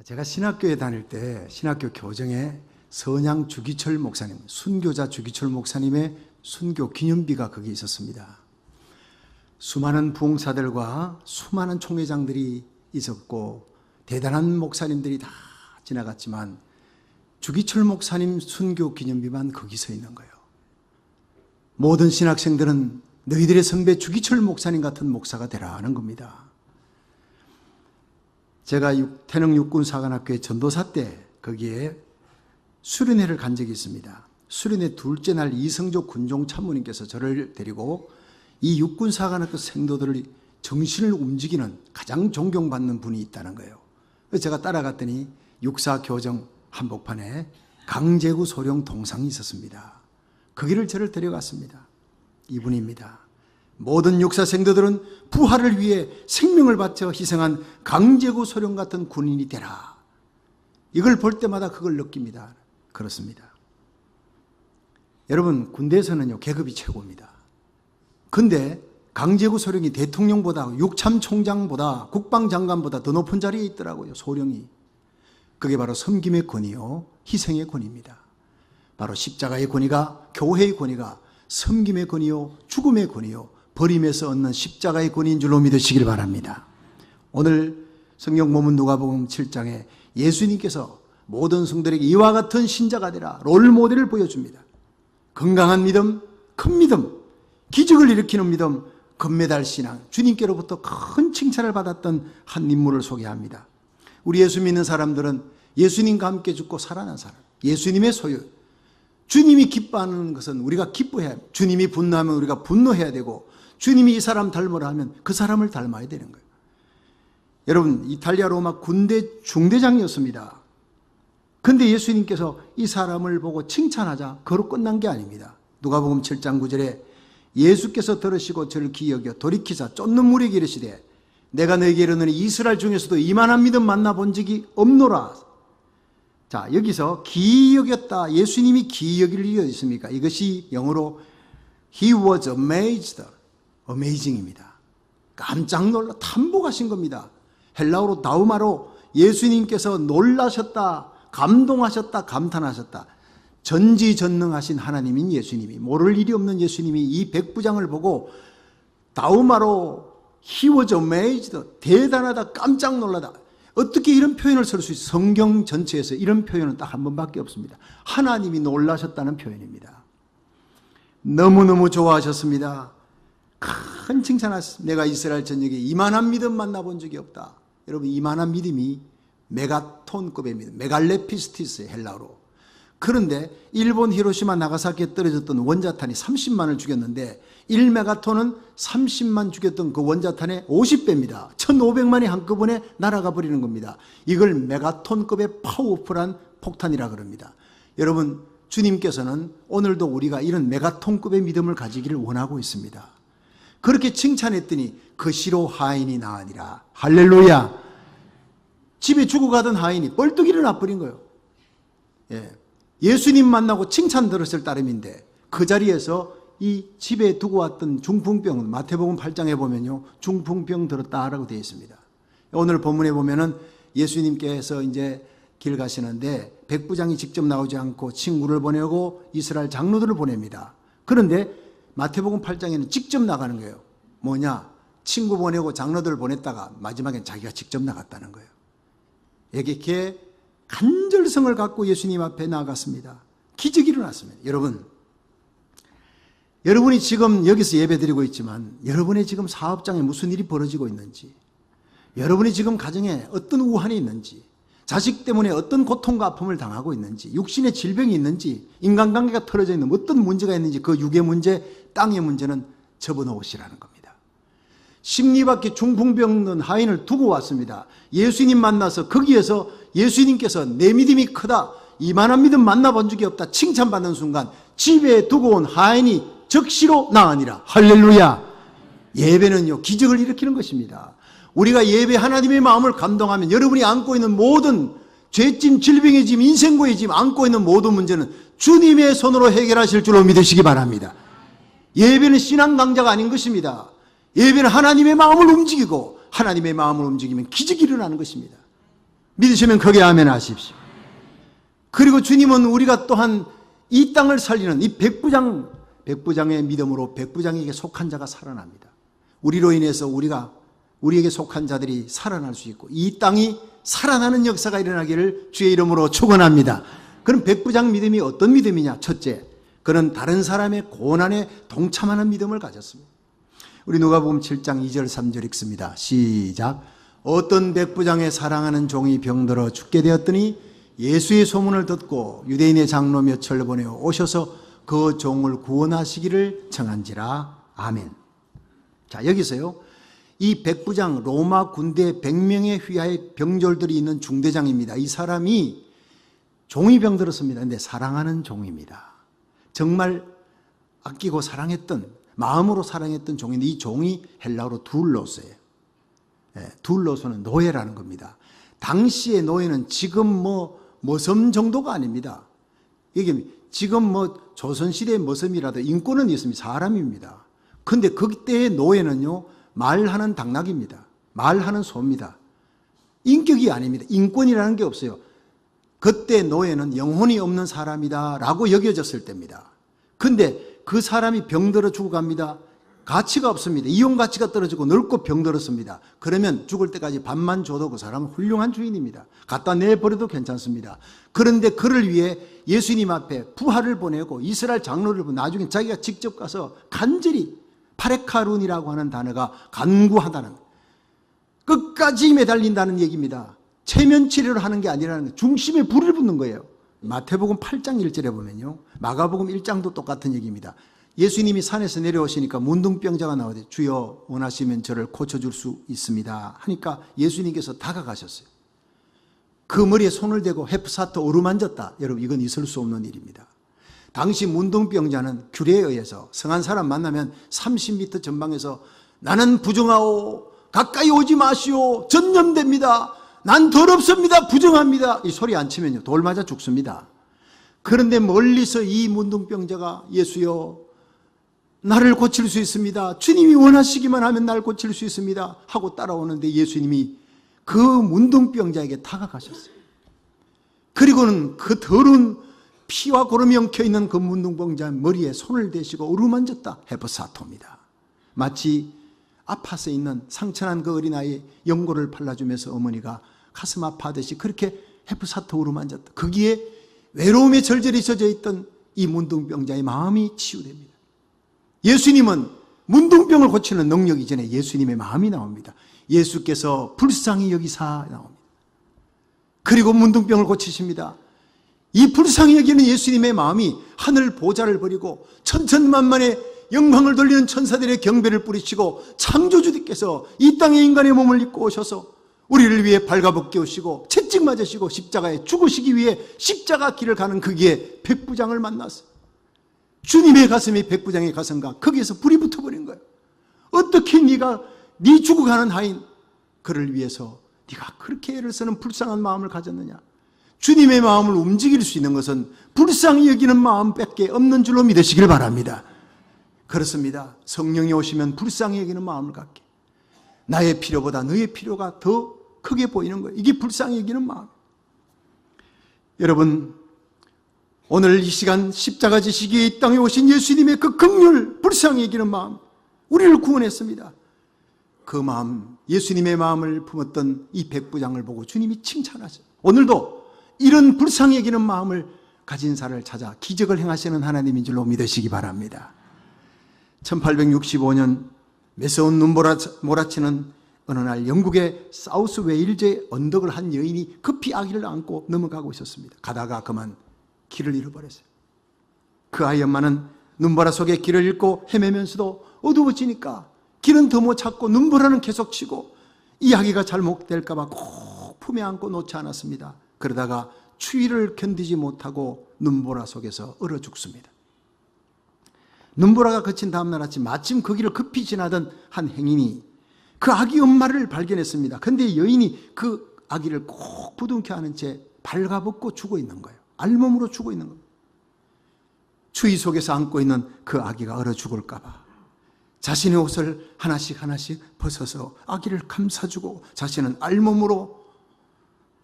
제가 신학교에 다닐 때 신학교 교정에 선양 주기철 목사님, 순교자 주기철 목사님의 순교 기념비가 거기 있었습니다. 수많은 부흥사들과 수많은 총회장들이 있었고 대단한 목사님들이 다 지나갔지만 주기철 목사님 순교 기념비만 거기 서 있는 거예요. 모든 신학생들은 너희들의 선배 주기철 목사님 같은 목사가 되라는 겁니다. 제가 태릉 육군사관학교의 전도사 때 거기에 수련회를 간 적이 있습니다. 수련회 둘째 날 이성조 군종 참모님께서 저를 데리고 이 육군사관학교 생도들을 정신을 움직이는 가장 존경받는 분이 있다는 거예요. 그래서 제가 따라갔더니 육사교정 한복판에 강제구 소령 동상이 있었습니다. 거기를 저를 데려갔습니다. 이분입니다. 모든 육사생도들은 부활을 위해 생명을 바쳐 희생한 강제구 소령 같은 군인이 되라. 이걸 볼 때마다 그걸 느낍니다. 그렇습니다. 여러분, 군대에서는요 계급이 최고입니다. 근데 강제구 소령이 대통령보다 육참총장보다 국방장관보다 더 높은 자리에 있더라고요. 소령이. 그게 바로 섬김의 권위요 희생의 권위입니다. 바로 십자가의 권위가, 교회의 권위가 섬김의 권위요 죽음의 권위요 버림에서 얻는 십자가의 권위인 줄로 믿으시길 바랍니다. 오늘 성경 본문 누가복음 7장에 예수님께서 모든 성도들에게 이와 같은 신자가 되라 롤모델을 보여줍니다. 건강한 믿음, 큰 믿음, 기적을 일으키는 믿음, 금메달 신앙, 주님께로부터 큰 칭찬을 받았던 한 인물을 소개합니다. 우리 예수 믿는 사람들은 예수님과 함께 죽고 살아난 사람, 예수님의 소유, 주님이 기뻐하는 것은 우리가 기뻐해야 합니다. 주님이 분노하면 우리가 분노해야 되고 주님이 이 사람 닮으라 하면 그 사람을 닮아야 되는 거예요. 여러분, 이탈리아 로마 군대 중대장이었습니다. 근데 예수님께서 이 사람을 보고 칭찬하자 그로 끝난 게 아닙니다. 누가복음 7장 9절에 예수께서 들으시고 저를 기여겨 돌이키사 쫓는 무리에게 이르시되 내가 너에게 이르노니 이스라엘 중에서도 이만한 믿음 만나본 적이 없노라. 자, 여기서 기여겼다. 예수님이 기여길 이유가 있습니까? 이것이 영어로 He was amazed. amazing입니다. 깜짝 놀라 탐복하신 겁니다. 헬라어로 다우마로 예수님께서 놀라셨다, 감동하셨다, 감탄하셨다. 전지전능하신 하나님인 예수님이, 모를 일이 없는 예수님이 이 백부장을 보고 다우마로 He was amazed. 대단하다, 깜짝 놀라다. 어떻게 이런 표현을 쓸 수 있어요? 성경 전체에서 이런 표현은 딱 한 번밖에 없습니다. 하나님이 놀라셨다는 표현입니다. 너무너무 좋아하셨습니다. 큰 칭찬하셨습니다. 내가 이스라엘 전역에 이만한 믿음 만나본 적이 없다. 여러분, 이만한 믿음이 메가톤급의 믿음, 메갈레피스티스의 헬라어로. 그런데 일본 히로시마 나가사키에 떨어졌던 원자탄이 30만을 죽였는데 1메가톤은 30만 죽였던 그 원자탄의 50배입니다. 1500만이 한꺼번에 날아가 버리는 겁니다. 이걸 메가톤급의 파워풀한 폭탄이라 그럽니다. 여러분, 주님께서는 오늘도 우리가 이런 메가톤급의 믿음을 가지기를 원하고 있습니다. 그렇게 칭찬했더니 그 시로 하인이 나으니라. 할렐루야. 집에 죽어가던 하인이 벌떡 일어나 버린 거예요. 예수님 만나고 칭찬 들었을 따름인데 그 자리에서 이 집에 두고 왔던 중풍병, 마태복음 8장에 보면요 중풍병 들었다라고 되어 있습니다. 오늘 본문에 보면은 예수님께서 이제 길 가시는데 백부장이 직접 나오지 않고 친구를 보내고 이스라엘 장로들을 보냅니다. 그런데 마태복음 8장에는 직접 나가는 거예요. 뭐냐? 친구 보내고 장로들을 보냈다가 마지막엔 자기가 직접 나갔다는 거예요. 이렇게 간절성을 갖고 예수님 앞에 나아갔습니다. 기적이 일어났습니다. 여러분이 지금 여기서 예배드리고 있지만 여러분의 지금 사업장에 무슨 일이 벌어지고 있는지, 여러분이 지금 가정에 어떤 우환이 있는지, 자식 때문에 어떤 고통과 아픔을 당하고 있는지, 육신의 질병이 있는지, 인간관계가 틀어져 있는 어떤 문제가 있는지 그 육의 문제, 땅의 문제는 접어놓으시라는 겁니다. 십리바퀴 중풍병 든 하인을 두고 왔습니다. 예수님 만나서 거기에서 예수님께서 내 믿음이 크다, 이만한 믿음 만나본 적이 없다 칭찬받는 순간 집에 두고 온 하인이 적시로 나으니라. 할렐루야. 예배는요 기적을 일으키는 것입니다. 우리가 예배 하나님의 마음을 감동하면 여러분이 안고 있는 모든 죄짐, 질병의 짐, 인생고의 짐 안고 있는 모든 문제는 주님의 손으로 해결하실 줄로 믿으시기 바랍니다. 예배는 신앙 강자가 아닌 것입니다. 예배는 하나님의 마음을 움직이고 하나님의 마음을 움직이면 기적이 일어나는 것입니다. 믿으시면 크게 아멘 하십시오. 그리고 주님은 우리가 또한 이 땅을 살리는 이 백부장의 믿음으로 백부장에게 속한 자가 살아납니다. 우리로 인해서 우리에게 속한 자들이 살아날 수 있고 이 땅이 살아나는 역사가 일어나기를 주의 이름으로 축원합니다. 그럼 백부장 믿음이 어떤 믿음이냐? 첫째, 그는 다른 사람의 고난에 동참하는 믿음을 가졌습니다. 우리 누가복음 7장 2절 3절 읽습니다. 시작. 어떤 백부장의 사랑하는 종이 병들어 죽게 되었더니 예수의 소문을 듣고 유대인의 장로 몇을 보내어 오셔서 그 종을 구원하시기를 청한지라. 아멘. 자, 여기서요, 이 백부장, 로마 군대 100명의 휘하의 병졸들이 있는 중대장입니다. 이 사람이 종이 병들었습니다. 그런데 사랑하는 종입니다. 정말 아끼고 사랑했던, 마음으로 사랑했던 종인데 이 종이 헬라어로 둘로스예요. 둘로스는 노예라는 겁니다. 당시의 노예는 지금 머슴 정도가 아닙니다. 이게 지금 조선시대의 머슴이라도 인권은 있습니다. 사람입니다. 근데 그때의 노예는요, 말하는 당나귀입니다. 말하는 소입니다. 인격이 아닙니다. 인권이라는 게 없어요. 그때 노예는 영혼이 없는 사람이다 라고 여겨졌을 때입니다. 근데 그 사람이 병들어 죽어갑니다. 가치가 없습니다. 이용 가치가 떨어지고 늙고 병들었습니다. 그러면 죽을 때까지 밥만 줘도 그 사람은 훌륭한 주인입니다. 갖다 내버려도 괜찮습니다. 그런데 그를 위해 예수님 앞에 부하를 보내고 이스라엘 장로를 보내고 나중에 자기가 직접 가서 간절히 파레카룬이라고 하는 단어가 간구하다는, 끝까지 매달린다는 얘기입니다. 체면 치료를 하는 게 아니라는, 중심에 불을 붙는 거예요. 마태복음 8장 1절에 보면요, 마가복음 1장도 똑같은 얘기입니다. 예수님이 산에서 내려오시니까 문둥병자가 나오대. 주여 원하시면 저를 고쳐줄 수 있습니다 하니까 예수님께서 다가가셨어요. 그 머리에 손을 대고 헤프사토 어루만졌다. 여러분, 이건 있을 수 없는 일입니다. 당시 문둥병자는 규례에 의해서 성한 사람 만나면 30m 전방에서 나는 부정하오, 가까이 오지 마시오, 전염됩니다, 난 더럽습니다, 부정합니다, 이 소리 안 치면요 돌 맞아 죽습니다. 그런데 멀리서 이 문둥병자가 예수여 나를 고칠 수 있습니다, 주님이 원하시기만 하면 날 고칠 수 있습니다 하고 따라오는데 예수님이 그 문둥병자에게 다가가셨어요. 그리고는 그 더러운 피와 고름이 엉켜있는 그 문둥병자 머리에 손을 대시고 어루만졌다. 헤프사토입니다. 마치 아파서 있는 상처난 그 어린아이의 연고를 발라주면서 어머니가 가슴 아파하듯이 그렇게 헤프사토 어루만졌다. 거기에 외로움에 절절히 젖어 있던 이 문둥병자의 마음이 치유됩니다. 예수님은 문둥병을 고치는 능력 이전에 예수님의 마음이 나옵니다. 예수께서 불쌍히 여기사 나옵니다. 그리고 문둥병을 고치십니다. 이 불쌍히 여기는 예수님의 마음이 하늘 보좌를 버리고 천천만만의 영광을 돌리는 천사들의 경배를 뿌리치고 창조주님께서 이 땅에 인간의 몸을 입고 오셔서 우리를 위해 발가벗겨 오시고 채찍 맞으시고 십자가에 죽으시기 위해 십자가 길을 가는 거기에 백부장을 만났어요. 주님의 가슴이 백부장의 가슴과 거기에서 불이 붙어버린 거예요. 어떻게 네가 네 죽어가는 하인 그를 위해서 네가 그렇게 애를 쓰는 불쌍한 마음을 가졌느냐. 주님의 마음을 움직일 수 있는 것은 불쌍히 여기는 마음밖에 없는 줄로 믿으시길 바랍니다. 그렇습니다. 성령이 오시면 불쌍히 여기는 마음을 갖게, 나의 필요보다 너의 필요가 더 크게 보이는 거예요. 이게 불쌍히 여기는 마음. 여러분, 오늘 이 시간 십자가 지시기에 이 땅에 오신 예수님의 그 긍휼, 불쌍히 여기는 마음, 우리를 구원했습니다. 그 마음, 예수님의 마음을 품었던 이 백부장을 보고 주님이 칭찬하셔요. 오늘도 이런 불쌍히 여기는 마음을 가진 사람을 찾아 기적을 행하시는 하나님인 줄로 믿으시기 바랍니다. 1865년 매서운 눈 몰아치는 어느 날 영국의 사우스 웨일즈의 언덕을 한 여인이 급히 아기를 안고 넘어가고 있었습니다. 가다가 그만 길을 잃어버렸어요. 그 아이 엄마는 눈보라 속에 길을 잃고 헤매면서도 어두워지니까 길은 더 못 찾고 눈보라는 계속 치고 이 아기가 잘못될까 봐 꼭 품에 안고 놓지 않았습니다. 그러다가 추위를 견디지 못하고 눈보라 속에서 얼어 죽습니다. 눈보라가 그친 다음날 아침 마침 그 길을 급히 지나던 한 행인이 그 아기 엄마를 발견했습니다. 그런데 여인이 그 아기를 꼭 부둥켜 안은 채 발가벗고 죽어 있는 거예요. 알몸으로 죽어 있는 겁니다. 추위 속에서 안고 있는 그 아기가 얼어 죽을까 봐 자신의 옷을 하나씩 하나씩 벗어서 아기를 감싸주고 자신은 알몸으로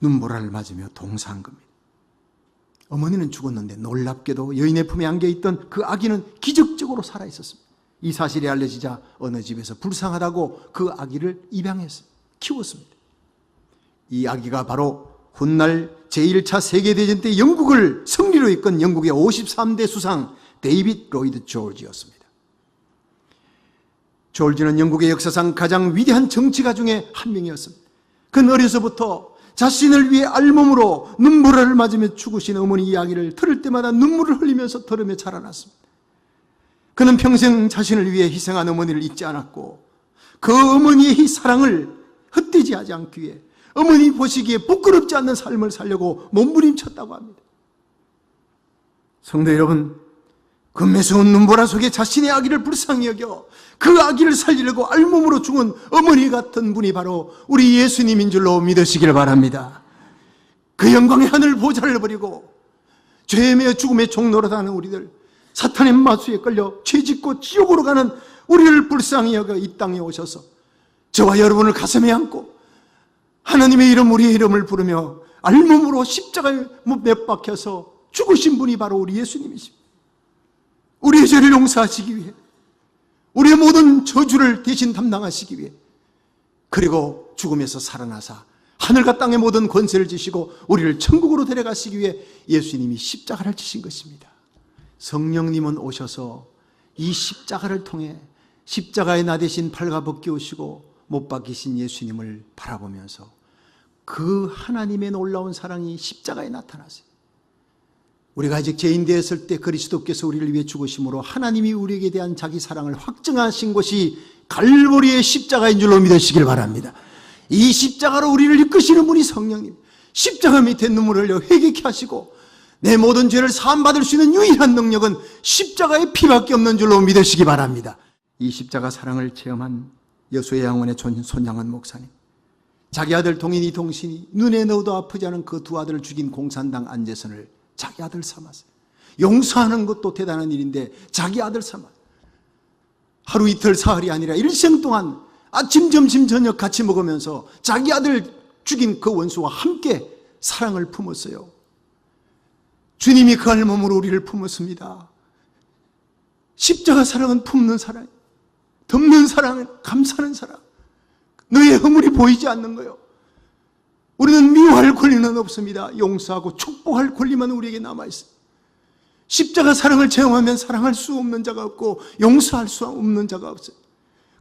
눈보라를 맞으며 동사한 겁니다. 어머니는 죽었는데 놀랍게도 여인의 품에 안겨있던 그 아기는 기적적으로 살아있었습니다. 이 사실이 알려지자 어느 집에서 불쌍하다고 그 아기를 입양했습니다. 키웠습니다. 이 아기가 바로 훗날 제1차 세계대전 때 영국을 승리로 이끈 영국의 53대 수상 데이빗 로이드 조지였습니다. 조지는 영국의 역사상 가장 위대한 정치가 중에 한 명이었습니다. 그는 어려서부터 자신을 위해 알몸으로 눈보라를 맞으며 죽으신 어머니 이야기를 들을 때마다 눈물을 흘리면서 들으며 자라났습니다. 그는 평생 자신을 위해 희생한 어머니를 잊지 않았고 그 어머니의 이 사랑을 헛되지 하지 않기 위해 어머니 보시기에 부끄럽지 않는 삶을 살려고 몸부림쳤다고 합니다. 성도 여러분, 그 매서운 눈보라 속에 자신의 아기를 불쌍히 여겨 그 아기를 살리려고 알몸으로 죽은 어머니 같은 분이 바로 우리 예수님인 줄로 믿으시길 바랍니다. 그 영광의 하늘 보좌를 버리고 죄에 매여 죽음의 종노릇 하는 우리들, 사탄의 마수에 끌려 죄짓고 지옥으로 가는 우리를 불쌍히 여겨 이 땅에 오셔서 저와 여러분을 가슴에 안고 하나님의 이름, 우리의 이름을 부르며 알몸으로 십자가에 못 박혀서 죽으신 분이 바로 우리 예수님이십니다. 우리의 죄를 용서하시기 위해, 우리의 모든 저주를 대신 담당하시기 위해, 그리고 죽음에서 살아나사 하늘과 땅의 모든 권세를 지시고 우리를 천국으로 데려가시기 위해 예수님이 십자가를 지신 것입니다. 성령님은 오셔서 이 십자가를 통해 십자가에 나 대신 발가벗기우시고 못 박히신 예수님을 바라보면서 그 하나님의 놀라운 사랑이 십자가에 나타났어요. 우리가 아직 죄인 되었을 때 그리스도께서 우리를 위해 죽으심으로 하나님이 우리에게 대한 자기 사랑을 확증하신 것이 갈보리의 십자가인 줄로 믿으시길 바랍니다. 이 십자가로 우리를 이끄시는 분이 성령님, 십자가 밑에 눈물을 흘려 회개케 하시고 내 모든 죄를 사함받을 수 있는 유일한 능력은 십자가의 피밖에 없는 줄로 믿으시기 바랍니다. 이 십자가 사랑을 체험한 여수의 양원의 손양원 목사님, 자기 아들 동인이 동신이 눈에 넣어도 아프지 않은 그 두 아들을 죽인 공산당 안재선을 자기 아들 삼았어요. 용서하는 것도 대단한 일인데 자기 아들 삼아 하루 이틀 사흘이 아니라 일생 동안 아침 점심 저녁 같이 먹으면서 자기 아들 죽인 그 원수와 함께 사랑을 품었어요. 주님이 그 알몸으로 우리를 품었습니다. 십자가 사랑은 품는 사랑, 덮는 사랑은 감사하는 사랑. 너의 허물이 보이지 않는 거예요. 우리는 미워할 권리는 없습니다. 용서하고 축복할 권리만 우리에게 남아있어요. 십자가 사랑을 체험하면 사랑할 수 없는 자가 없고 용서할 수 없는 자가 없어요.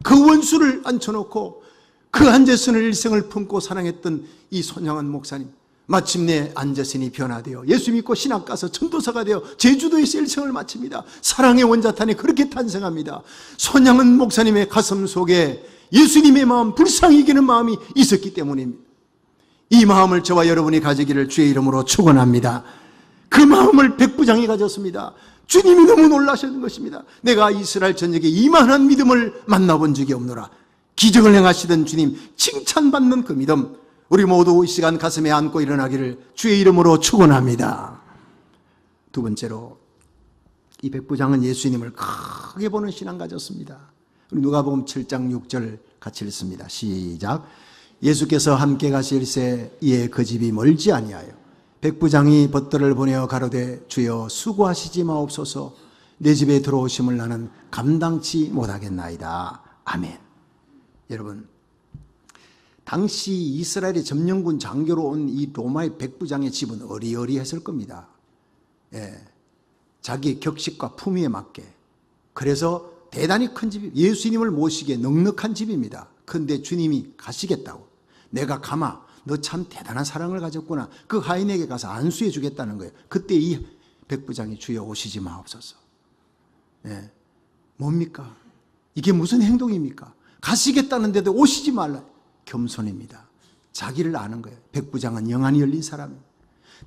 그 원수를 앉혀놓고 그 안재선을 일생을 품고 사랑했던 이 손양원 목사님, 마침내 안재선이 변화되어 예수 믿고 신학 가서 전도사가 되어 제주도에서 일생을 마칩니다. 사랑의 원자탄이 그렇게 탄생합니다. 손양원 목사님의 가슴 속에 예수님의 마음, 불쌍히 여기는 마음이 있었기 때문입니다. 이 마음을 저와 여러분이 가지기를 주의 이름으로 축원합니다. 그 마음을 백부장이 가졌습니다. 주님이 너무 놀라셨는 것입니다. 내가 이스라엘 전역에 이만한 믿음을 만나본 적이 없노라. 기적을 행하시던 주님 칭찬받는 그 믿음, 우리 모두 이 시간 가슴에 안고 일어나기를 주의 이름으로 축원합니다. 두 번째로, 이 백부장은 예수님을 크게 보는 신앙 가졌습니다. 우리 누가복음 7장 6절 같이 읽습니다. 시작. 예수께서 함께 가실새 이에 그 집이 멀지 아니하여 백부장이 벗들을 보내어 가로되 주여 수고하시지 마옵소서 내 집에 들어오심을 나는 감당치 못하겠나이다. 아멘. 여러분, 당시 이스라엘의 점령군 장교로 온 이 로마의 백부장의 집은 어리어리했을 겁니다. 예, 자기의 격식과 품위에 맞게. 그래서 대단히 큰 집이, 예수님을 모시기에 넉넉한 집입니다. 그런데 주님이 가시겠다고, 내가 가마, 너 참 대단한 사랑을 가졌구나, 그 하인에게 가서 안수해 주겠다는 거예요. 그때 이 백부장이 주여 오시지 마옵소서. 예, 뭡니까? 이게 무슨 행동입니까? 가시겠다는데도 오시지 말라. 겸손입니다. 자기를 아는 거예요. 백부장은 영안이 열린 사람입니다.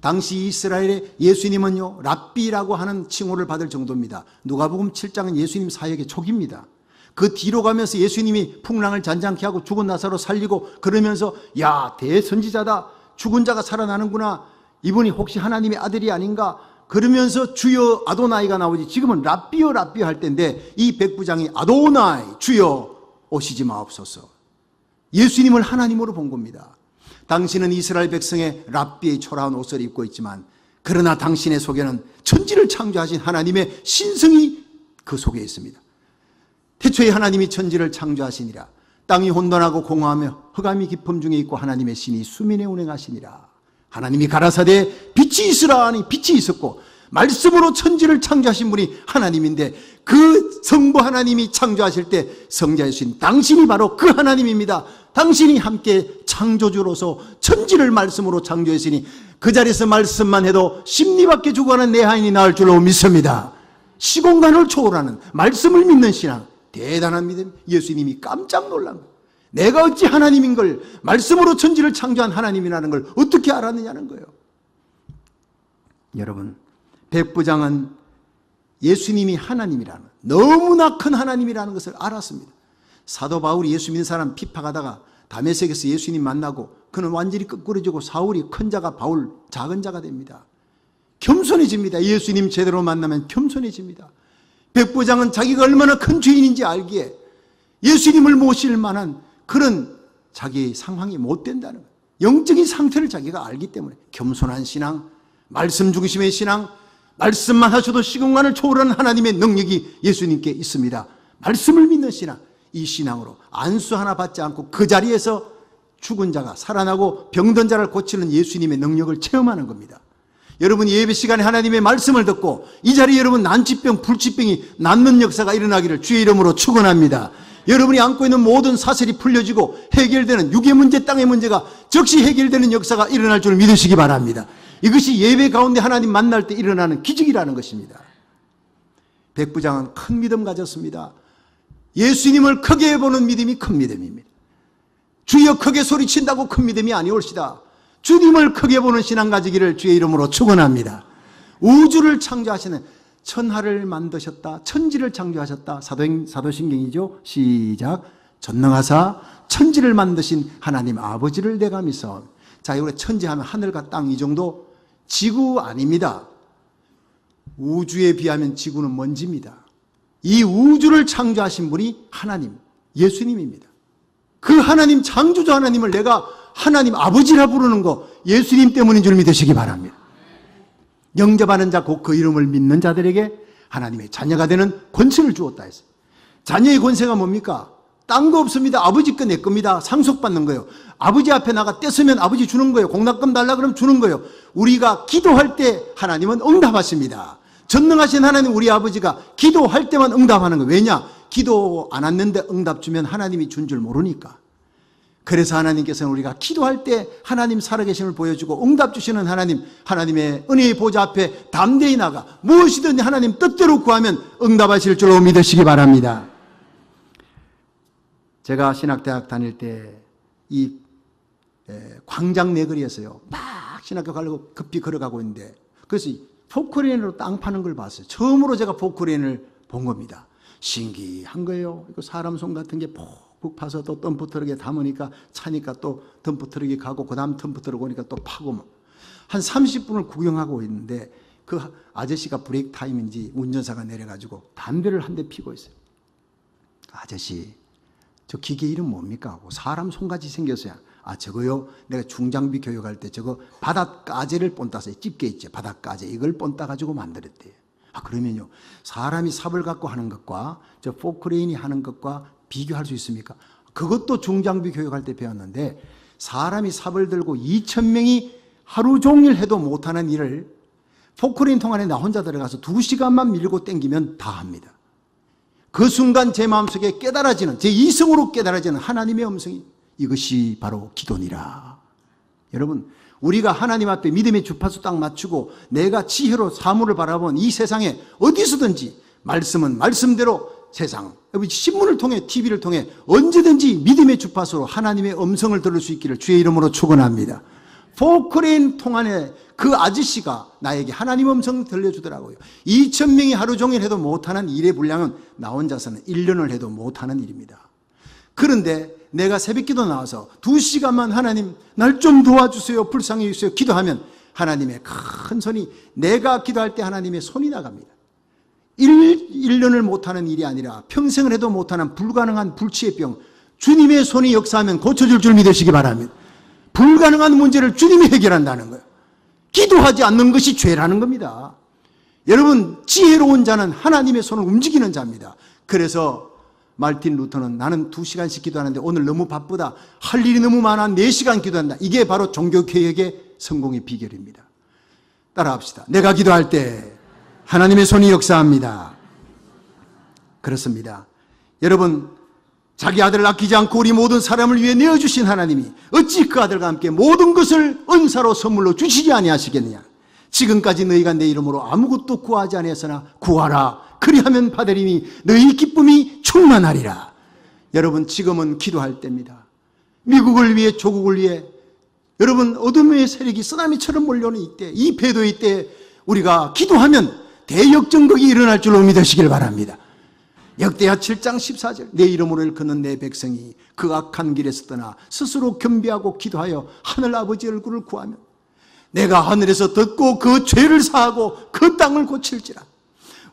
당시 이스라엘의 예수님은요, 랍비라고 하는 칭호를 받을 정도입니다. 누가복음 7장은 예수님 사역의 초기입니다. 그 뒤로 가면서 예수님이 풍랑을 잔잔케 하고 죽은 나사로 살리고 그러면서 야, 대선지자다, 죽은 자가 살아나는구나, 이분이 혹시 하나님의 아들이 아닌가, 그러면서 주여 아도나이가 나오지. 지금은 랍비요 랍비요 할 때인데 이 백부장이 아도나이, 주여 오시지 마옵소서. 예수님을 하나님으로 본 겁니다. 당신은 이스라엘 백성의 랍비의 초라한 옷을 입고 있지만 그러나 당신의 속에는 천지를 창조하신 하나님의 신성이 그 속에 있습니다. 태초에 하나님이 천지를 창조하시니라. 땅이 혼돈하고 공허하며 흑암이 깊음 중에 있고 하나님의 신이 수면에 운행하시니라. 하나님이 가라사대 빛이 있으라 하니 빛이 있었고 말씀으로 천지를 창조하신 분이 하나님인데 그 성부 하나님이 창조하실 때 성자 예수님 당신이 바로 그 하나님입니다. 당신이 함께 창조주로서 천지를 말씀으로 창조했으니 그 자리에서 말씀만 해도 심리밖에 죽어가는 내 하인이 나을 줄로 믿습니다. 시공간을 초월하는 말씀을 믿는 신앙, 대단한 믿음. 예수님이 깜짝 놀란 거예요. 내가 어찌 하나님인 걸, 말씀으로 천지를 창조한 하나님이라는 걸 어떻게 알았느냐는 거예요. 여러분, 백부장은 예수님이 하나님이라는, 너무나 큰 하나님이라는 것을 알았습니다. 사도 바울이 예수 믿는 사람 핍박하다가 다메섹에서 예수님 만나고 그는 완전히 끄꾸러지고 사울이 큰 자가 바울 작은 자가 됩니다. 겸손해집니다. 예수님 제대로 만나면 겸손해집니다. 백부장은 자기가 얼마나 큰 죄인인지 알기에 예수님을 모실 만한 그런 자기의 상황이 못 된다는 거예요. 영적인 상태를 자기가 알기 때문에 겸손한 신앙, 말씀 중심의 신앙, 말씀만 하셔도 시공간을 초월하는 하나님의 능력이 예수님께 있습니다. 말씀을 믿는 신앙, 이 신앙으로 안수 하나 받지 않고 그 자리에서 죽은 자가 살아나고 병든 자를 고치는 예수님의 능력을 체험하는 겁니다. 여러분 예배 시간에 하나님의 말씀을 듣고 이 자리에 여러분 난치병, 불치병이 낫는 역사가 일어나기를 주의 이름으로 축원합니다. 여러분이 안고 있는 모든 사슬이 풀려지고 해결되는 육의 문제, 땅의 문제가 즉시 해결되는 역사가 일어날 줄 믿으시기 바랍니다. 이것이 예배 가운데 하나님 만날 때 일어나는 기적이라는 것입니다. 백부장은 큰 믿음 가졌습니다. 예수님을 크게 보는 믿음이 큰 믿음입니다. 주여 크게 소리친다고 큰 믿음이 아니올시다. 주님을 크게 보는 신앙 가지기를 주의 이름으로 축원합니다. 우주를 창조하시는, 천하를 만드셨다, 천지를 창조하셨다. 사도신경이죠. 시작. 전능하사 천지를 만드신 하나님 아버지를 내가 믿어. 자, 우리 천지하면 하늘과 땅 이 정도, 지구 아닙니다. 우주에 비하면 지구는 먼지입니다. 이 우주를 창조하신 분이 하나님, 예수님입니다. 그 하나님, 창조주 하나님을 내가 하나님 아버지라 부르는 거 예수님 때문인 줄 믿으시기 바랍니다. 영접하는 자, 곧 그 이름을 믿는 자들에게 하나님의 자녀가 되는 권세를 주었다 했어요. 자녀의 권세가 뭡니까? 딴 거 없습니다. 아버지 거 내 겁니다. 상속받는 거예요. 아버지 앞에 나가 떼쓰면 아버지 주는 거예요. 공납금 달라 그러면 주는 거예요. 우리가 기도할 때 하나님은 응답하십니다. 전능하신 하나님 우리 아버지가 기도할 때만 응답하는 거예요. 왜냐? 기도 안 왔는데 응답 주면 하나님이 준 줄 모르니까. 그래서 하나님께서는 우리가 기도할 때 하나님 살아계심을 보여주고 응답 주시는 하나님, 하나님의 은혜의 보좌 앞에 담대히 나가 무엇이든 하나님 뜻대로 구하면 응답하실 줄로 믿으시기 바랍니다. 제가 신학대학 다닐 때 이 광장 내거리에서요 막 신학교 가려고 급히 걸어가고 있는데, 그래서 포크레인으로 땅 파는 걸 봤어요. 처음으로 제가 포크레인을 본 겁니다. 신기한 거예요. 이거 사람 손 같은 게 푹 파서 또 덤프트럭에 담으니까 차니까 또 덤프트럭이 가고 그 다음 덤프트럭 오니까 또 파고 한 30분을 구경하고 있는데 그 아저씨가 브레이크 타임인지 운전사가 내려가지고 담배를 한 대 피고 있어요. 아저씨, 저 기계 이름 뭡니까? 하고 사람 손같이 생겼어요. 아, 저거요? 내가 중장비 교육할 때 저거 바닷가재를 본따서 집게 있죠. 바닷가재. 이걸 본따가지고 만들었대요. 아, 그러면요. 사람이 삽을 갖고 하는 것과 저 포크레인이 하는 것과 비교할 수 있습니까? 그것도 중장비 교육할 때 배웠는데 사람이 삽을 들고 2,000명이 하루 종일 해도 못하는 일을 포크레인 통 안에 나 혼자 들어가서 2시간만 밀고 당기면 다 합니다. 그 순간 제 마음속에 깨달아지는, 제 이성으로 깨달아지는 하나님의 음성이 이것이 바로 기도니라. 여러분, 우리가 하나님 앞에 믿음의 주파수 딱 맞추고 내가 지혜로 사물을 바라본 이 세상에 어디서든지 말씀은 말씀대로 세상, 신문을 통해 TV를 통해 언제든지 믿음의 주파수로 하나님의 음성을 들을 수 있기를 주의 이름으로 축원합니다. 포크레인 통 안에 그 아저씨가 나에게 하나님 음성 들려주더라고요. 2,000명이 하루 종일 해도 못하는 일의 분량은 나 혼자서는 1년을 해도 못하는 일입니다. 그런데 내가 새벽기도 나와서 2시간만 하나님 날 좀 도와주세요, 불쌍해 주세요 기도하면 하나님의 큰 손이, 내가 기도할 때 하나님의 손이 나갑니다. 1년을 못하는 일이 아니라 평생을 해도 못하는 불가능한 불치의 병, 주님의 손이 역사하면 고쳐줄 줄 믿으시기 바랍니다. 불가능한 문제를 주님이 해결한다는 거예요. 기도하지 않는 것이 죄라는 겁니다. 여러분, 지혜로운 자는 하나님의 손을 움직이는 자입니다. 그래서 말틴 루터는 나는 2시간씩 기도하는데 오늘 너무 바쁘다, 할 일이 너무 많아, 4시간 기도한다. 이게 바로 종교개혁의 성공의 비결입니다. 따라합시다. 내가 기도할 때 하나님의 손이 역사합니다. 그렇습니다. 여러분, 자기 아들을 아끼지 않고 우리 모든 사람을 위해 내어주신 하나님이 어찌 그 아들과 함께 모든 것을 은사로 선물로 주시지 아니하시겠느냐. 지금까지 너희가 내 이름으로 아무것도 구하지 아니했으나 구하라, 그리하면 받으리니 너희 기쁨이 충만하리라. 여러분, 지금은 기도할 때입니다. 미국을 위해, 조국을 위해, 여러분, 어둠의 세력이 쓰나미처럼 몰려오는 이때, 이 배도의 때 우리가 기도하면 대역전극이 일어날 줄로 믿으시길 바랍니다. 역대하 7장 14절, 내 이름으로 걷는 내 백성이 그 악한 길에서 떠나 스스로 겸비하고 기도하여 하늘 아버지 얼굴을 구하면 내가 하늘에서 듣고 그 죄를 사하고 그 땅을 고칠지라.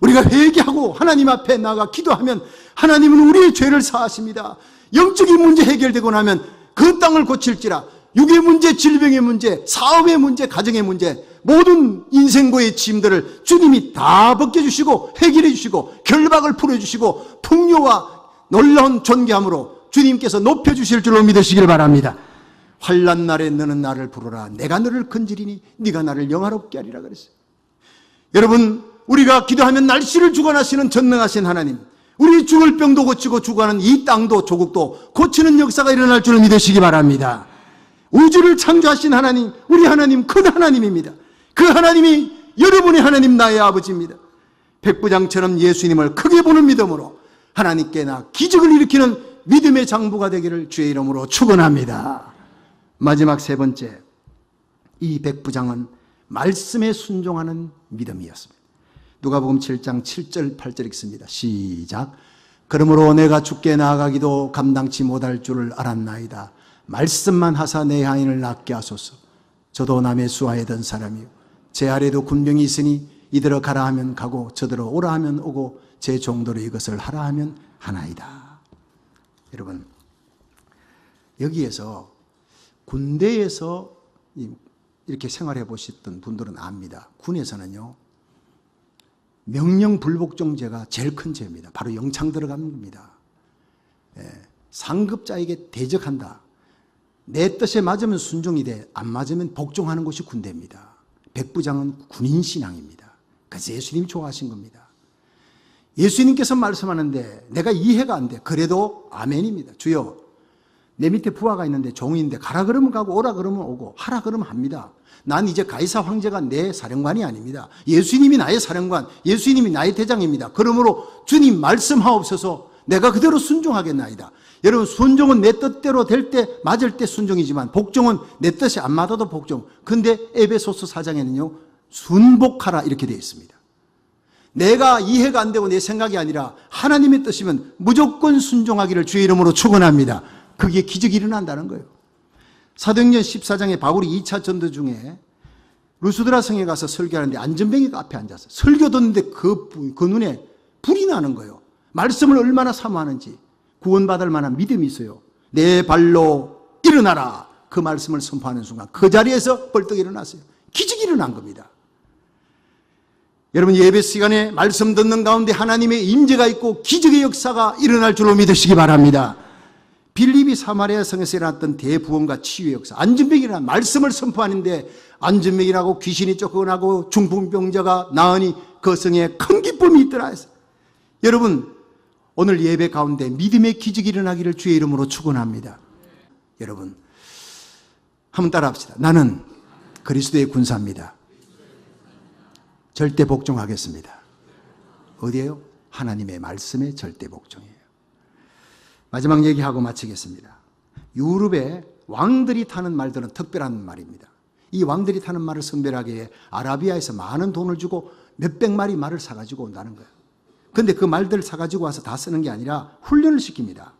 우리가 회개하고 하나님 앞에 나가 기도하면 하나님은 우리의 죄를 사하십니다. 영적인 문제 해결되고 나면 그 땅을 고칠지라. 육의 문제, 질병의 문제, 사업의 문제, 가정의 문제, 모든 인생고의 짐들을 주님이 다 벗겨주시고 해결해 주시고 결박을 풀어주시고 풍요와 놀라운 존귀함으로 주님께서 높여주실 줄로 믿으시길 바랍니다. 환난 날에 너는 나를 부르라. 내가 너를 건지리니 네가 나를 영화롭게 하리라 그랬어요. 여러분, 우리가 기도하면 날씨를 주관하시는 전능하신 하나님, 우리 죽을 병도 고치고 죽어가는 이 땅도 조국도 고치는 역사가 일어날 줄을 믿으시기 바랍니다. 우주를 창조하신 하나님, 우리 하나님 큰 하나님입니다. 그 하나님이 여러분의 하나님, 나의 아버지입니다. 백부장처럼 예수님을 크게 보는 믿음으로 하나님께 나 기적을 일으키는 믿음의 장부가 되기를 주의 이름으로 축원합니다. 마지막 세 번째, 이 백부장은 말씀에 순종하는 믿음이었습니다. 누가복음 7장 7절 8절 읽습니다. 시작. 그러므로 내가 주께 나아가기도 감당치 못할 줄을 알았나이다. 말씀만 하사 내 하인을 낫게 하소서. 저도 남의 수하에 든 사람이요 제 아래도 군병이 있으니 이들어 가라 하면 가고 저들어 오라 하면 오고 제 종도로 이것을 하라 하면 하나이다. 여러분, 여기에서 군대에서 이렇게 생활해 보셨던 분들은 압니다. 군에서는요, 명령 불복종죄가 제일 큰 죄입니다. 바로 영창 들어가는 겁니다. 상급자에게 대적한다. 내 뜻에 맞으면 순종이 돼, 안 맞으면 복종하는 것이 군대입니다. 백부장은 군인 신앙입니다. 그래서 예수님이 좋아하신 겁니다. 예수님께서 말씀하는데 내가 이해가 안 돼. 그래도 아멘입니다. 주여, 내 밑에 부하가 있는데 종인데 가라 그러면 가고 오라 그러면 오고 하라 그러면 합니다. 난 이제 가이사 황제가 내 사령관이 아닙니다. 예수님이 나의 사령관, 예수님이 나의 대장입니다. 그러므로 주님 말씀하옵소서. 내가 그대로 순종하겠나이다. 여러분, 순종은 내 뜻대로 될 때, 맞을 때 순종이지만 복종은 내 뜻이 안 맞아도 복종. 근데 에베소서 4장에는요 순복하라 이렇게 되어 있습니다. 내가 이해가 안 되고 내 생각이 아니라 하나님의 뜻이면 무조건 순종하기를 주의 이름으로 축원합니다. 그게 기적이 일어난다는 거예요. 사도행전 14장에 바울이 2차 전도 중에 루스드라 성에 가서 설교하는데 안전뱅이가 앞에 앉았어요. 설교 듣는데 그 눈에 불이 나는 거예요. 말씀을 얼마나 사모하는지, 구원받을 만한 믿음이 있어요. 내 발로 일어나라. 그 말씀을 선포하는 순간 그 자리에서 벌떡 일어났어요. 기적이 일어난 겁니다. 여러분, 예배 시간에 말씀 듣는 가운데 하나님의 임재가 있고 기적의 역사가 일어날 줄로 믿으시기 바랍니다. 빌립이 사마리아 성에서 일어났던 대부흥과 치유의 역사, 안전병이라는 말씀을 선포하는데 안전병이라고 귀신이 쫓겨나고 중풍병자가 나으니 그 성에 큰 기쁨이 있더라 해서, 여러분, 오늘 예배 가운데 믿음의 기적이 일어나기를 주의 이름으로 축원합니다. 여러분, 한번 따라합시다. 나는 그리스도의 군사입니다. 절대 복종하겠습니다. 어디에요? 하나님의 말씀에 절대 복종이에요. 마지막 얘기하고 마치겠습니다. 유럽의 왕들이 타는 말들은 특별한 말입니다. 이 왕들이 타는 말을 선별하기 위해 아라비아에서 많은 돈을 주고 몇백 마리 말을 사가지고 온다는 거예요. 근데 그 말들을 사가지고 와서 다 쓰는 게 아니라 훈련을 시킵니다.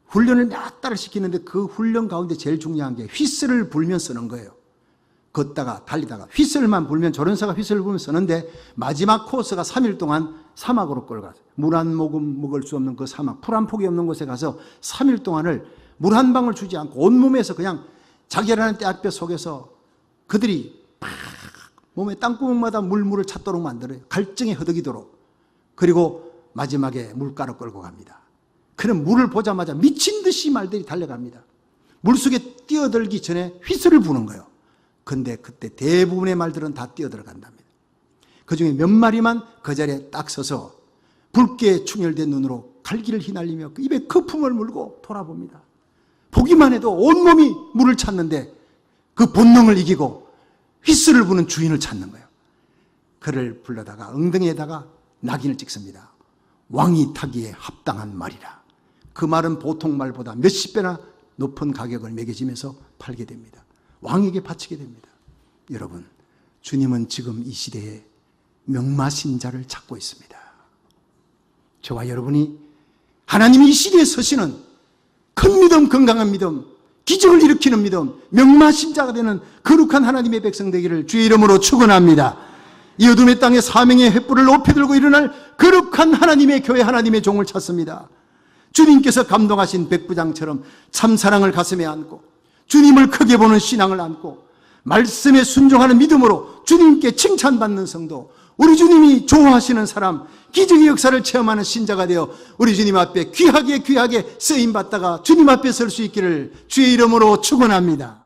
훈련을 몇 달을 시키는데 그 훈련 가운데 제일 중요한 게 휘슬을 불면 쓰는 거예요. 걷다가 달리다가 휘슬만 불면, 조련사가 휘슬을 불면 쓰는데 마지막 코스가 3일 동안 사막으로 끌어가서 물 한 모금 먹을 수 없는 그 사막, 풀 한 폭이 없는 곳에 가서 3일 동안을 물 한 방울 주지 않고 온몸에서 그냥 자결하는 떼약볕 속에서 그들이 막 몸에 땅구멍마다 물을 찾도록 만들어요. 갈증에 허덕이도록. 그리고 마지막에 물가로 끌고 갑니다. 그는 물을 보자마자 미친 듯이 말들이 달려갑니다. 물속에 뛰어들기 전에 휘슬을 부는 거예요. 근데 그때 대부분의 말들은 다 뛰어들어간답니다. 그 중에 몇 마리만 그 자리에 딱 서서 붉게 충혈된 눈으로 갈기를 휘날리며 입에 거품을 물고 돌아봅니다. 보기만 해도 온몸이 물을 찾는데 그 본능을 이기고 휘슬을 부는 주인을 찾는 거예요. 그를 불러다가 엉덩이에다가 낙인을 찍습니다. 왕이 타기에 합당한 말이라. 그 말은 보통 말보다 몇십 배나 높은 가격을 매겨지면서 팔게 됩니다. 왕에게 바치게 됩니다. 여러분, 주님은 지금 이 시대에 명마신자를 찾고 있습니다. 저와 여러분이 하나님이 이 시대에 서시는 큰 믿음, 건강한 믿음, 기적을 일으키는 믿음, 명마신자가 되는 거룩한 하나님의 백성 되기를 주의 이름으로 축원합니다. 이 어둠의 땅에 사명의 횃불을 높이 들고 일어날 거룩한 하나님의 교회, 하나님의 종을 찾습니다. 주님께서 감동하신 백부장처럼 참사랑을 가슴에 안고 주님을 크게 보는 신앙을 안고 말씀에 순종하는 믿음으로 주님께 칭찬받는 성도, 우리 주님이 좋아하시는 사람, 기적의 역사를 체험하는 신자가 되어 우리 주님 앞에 귀하게 쓰임받다가 주님 앞에 설 수 있기를 주의 이름으로 축원합니다.